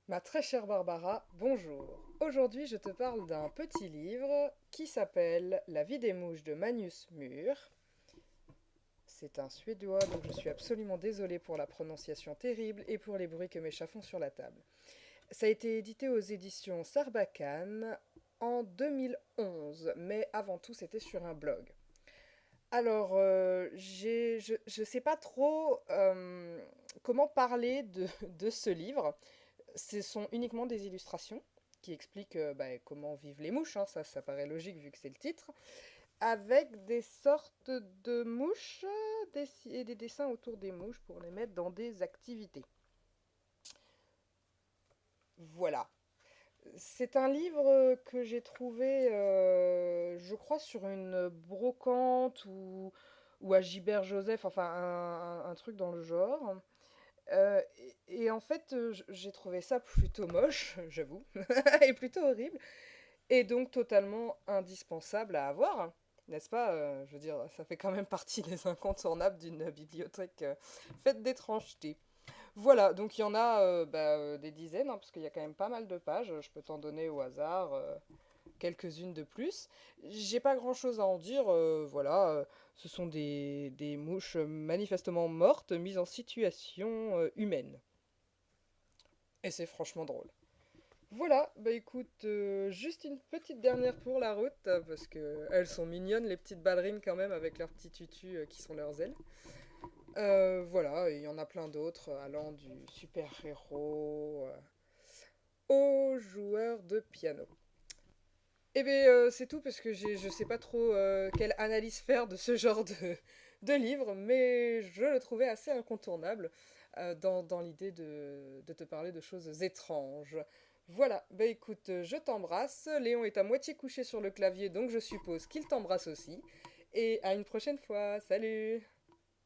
Ma très chère Barbara, bonjour. Aujourd'hui, je te parle d'un petit livre qui s'appelle La vie des mouches de Magnus Mur. C'est un Suédois, donc je suis absolument désolée pour la prononciation terrible et pour les bruits que mes chats font sur la table. Ça a été édité aux éditions Sarbacane en 2011, mais avant tout, c'était sur un blog. Alors, je sais pas trop comment parler de ce livre. Ce sont uniquement des illustrations qui expliquent comment vivent les mouches, hein, ça paraît logique vu que c'est le titre, avec des sortes de mouches et des dessins autour des mouches pour les mettre dans des activités. Voilà. C'est un livre que j'ai trouvé, je crois, sur une brocante ou à Gilbert Joseph, enfin un truc dans le genre. Et en fait, j'ai trouvé ça plutôt moche, j'avoue, et plutôt horrible, et donc totalement indispensable à avoir, n'est-ce pas? Je veux dire, ça fait quand même partie des incontournables d'une bibliothèque faite d'étrangetés. Voilà, donc il y en a des dizaines, hein, parce qu'il y a quand même pas mal de pages, je peux t'en donner au hasard quelques-unes de plus. J'ai pas grand-chose à en dire, voilà, ce sont des mouches manifestement mortes mises en situation humaine. Et c'est franchement drôle. Voilà, bah écoute, juste une petite dernière pour la route, parce que elles sont mignonnes, les petites ballerines quand même, avec leurs petits tutus qui sont leurs ailes. Voilà, et il y en a plein d'autres, allant du super-héros au joueur de piano. Eh bien, c'est tout, parce que je sais pas trop quelle analyse faire de ce genre de livre, mais je le trouvais assez incontournable dans l'idée de te parler de choses étranges. Voilà, bah écoute, je t'embrasse. Léon est à moitié couché sur le clavier, donc je suppose qu'il t'embrasse aussi. Et à une prochaine fois. Salut!